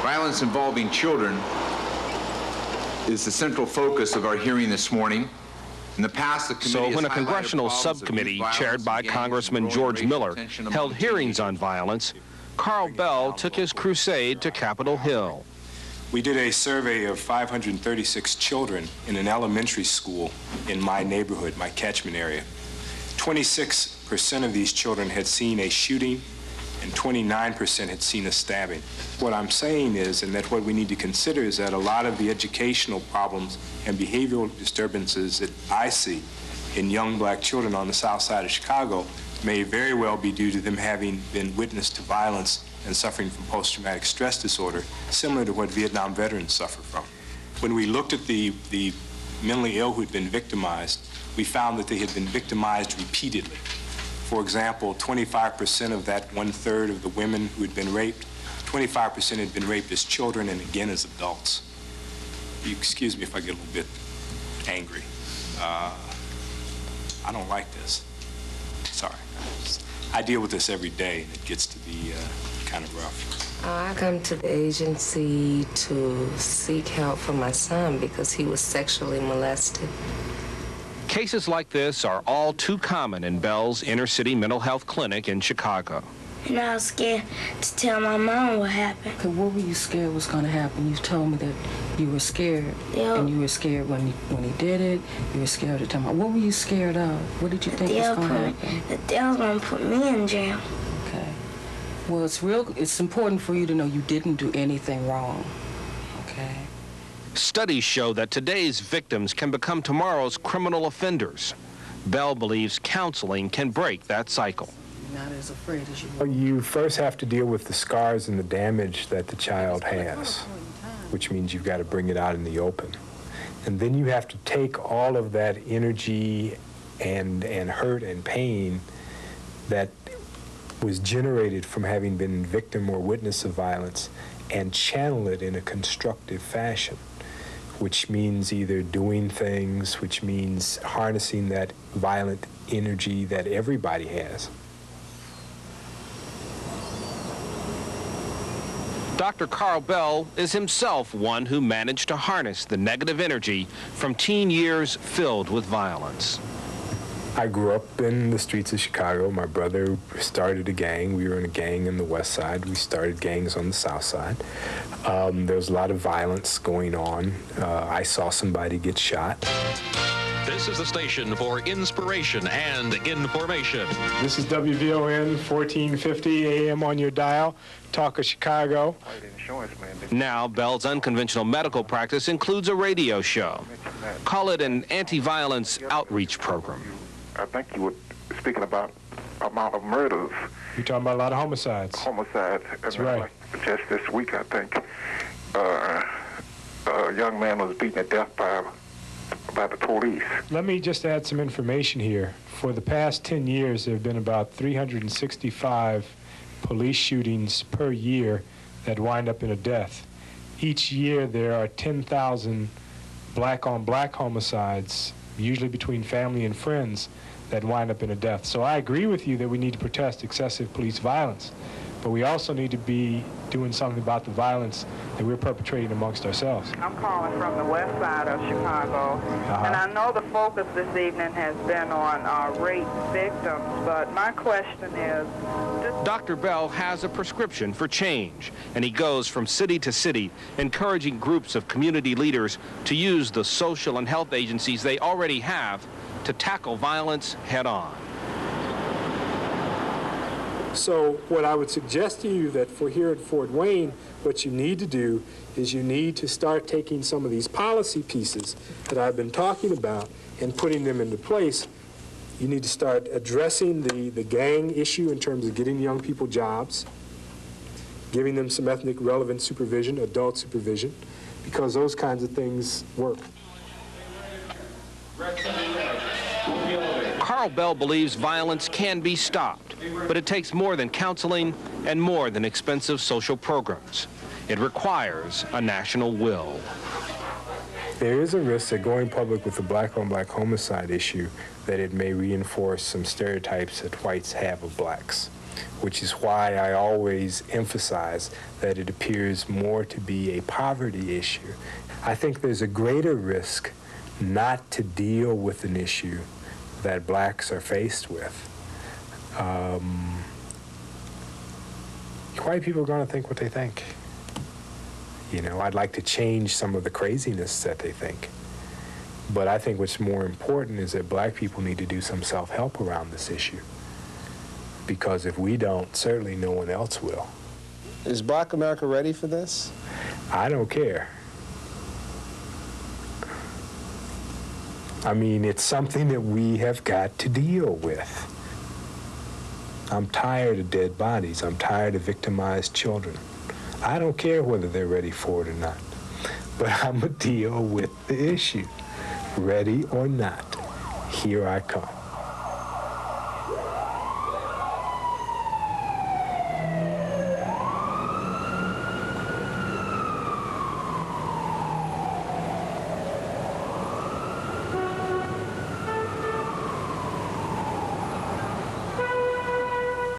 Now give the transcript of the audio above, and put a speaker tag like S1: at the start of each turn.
S1: Violence involving children is the central focus of our hearing this morning. In the past, the committee
S2: So when a congressional subcommittee chaired by Congressman George Miller held hearings on violence, Carl Bell took his crusade to Capitol Hill.
S3: We did a survey of 536 children in an elementary school in my neighborhood, my catchment area. 26% of these children had seen a shooting and 29% had seen a stabbing. What I'm saying is, and that what we need to consider is that a lot of the educational problems and behavioral disturbances that I see in young black children on the south side of Chicago may very well be due to them having been witness to violence and suffering from post-traumatic stress disorder, similar to what Vietnam veterans suffer from. When we looked at the mentally ill who had been victimized, we found that they had been victimized repeatedly. For example, 25% of that one-third of the women who had been raped, 25% had been raped as children and again as adults. You excuse me if I get a little bit angry. I don't like this. Sorry. I deal with this every day, and it gets to be kind of rough.
S4: I come to the agency to seek help for my son because he was sexually molested.
S2: Cases like this are all too common in Bell's inner-city mental health clinic in Chicago.
S5: And I was scared to tell my mom what happened.
S6: Okay, what were you scared was going to happen? You told me that you were scared.
S5: Yep.
S6: And you were scared when he did it. You were scared to tell me. What were you scared of? What did you think was going to happen?
S5: That they was going to put me in jail.
S6: Okay. Well, it's important for you to know you didn't do anything wrong. Okay.
S2: Studies show that today's victims can become tomorrow's criminal offenders. Bell believes counseling can break that cycle.
S6: You're not as afraid as you were.
S7: You first have to deal with the scars and the damage that the child has, which means you've got to bring it out in the open. And then you have to take all of that energy and hurt and pain that was generated from having been victim or witness of violence and channel it in a constructive fashion, which means either doing things, which means harnessing that violent energy that everybody has.
S2: Dr. Carl Bell is himself one who managed to harness the negative energy from teen years filled with violence.
S7: I grew up in the streets of Chicago. My brother started a gang. We were in a gang in the west side. We started gangs on the south side. There was a lot of violence going on. I saw somebody get shot.
S8: This is the station for inspiration and information.
S7: This is WVON 1450 AM on your dial. Talk of Chicago.
S2: Now, Bell's unconventional medical practice includes a radio show. Call it an anti-violence outreach program.
S9: I think you were speaking about amount of murders.
S7: You're talking about a lot of homicides.
S9: Homicides.
S7: That's right.
S9: Like just this week, I think, a young man was beaten to death by the police.
S7: Let me just add some information here. For the past 10 years, there have been about 365 police shootings per year that wind up in a death. Each year, there are 10,000 black-on-black homicides, usually between family and friends, that wind up in a death. So I agree with you that we need to protest excessive police violence, but we also need to be doing something about the violence that we're perpetrating amongst ourselves.
S10: I'm calling from the west side of Chicago, and I know the focus this evening has been on rape victims, but my question is...
S2: Dr. Bell has a prescription for change, and he goes from city to city, encouraging groups of community leaders to use the social and health agencies they already have to tackle violence head-on.
S7: So what I would suggest to you that for here at Fort Wayne, what you need to do is you need to start taking some of these policy pieces that I've been talking about and putting them into place. You need to start addressing the gang issue in terms of getting young people jobs, giving them some ethnic relevant supervision, adult supervision, because those kinds of things work.
S2: Carl Bell believes violence can be stopped, but it takes more than counseling and more than expensive social programs. It requires a national will.
S7: There is a risk that going public with the black-on-black homicide issue, that it may reinforce some stereotypes that whites have of blacks. which is why I always emphasize that it appears more to be a poverty issue. I think there's a greater risk not to deal with an issue that blacks are faced with. White people are going to think what they think. You know, I'd like to change some of the craziness that they think. But I think what's more important is that black people need to do some self-help around this issue. Because if we don't, certainly no one else will.
S11: Is Black America ready for this?
S7: I don't care. I mean, it's something that we have got to deal with. I'm tired of dead bodies. I'm tired of victimized children. I don't care whether they're ready for it or not. But I'm going to deal with the issue. Ready or not, here I come.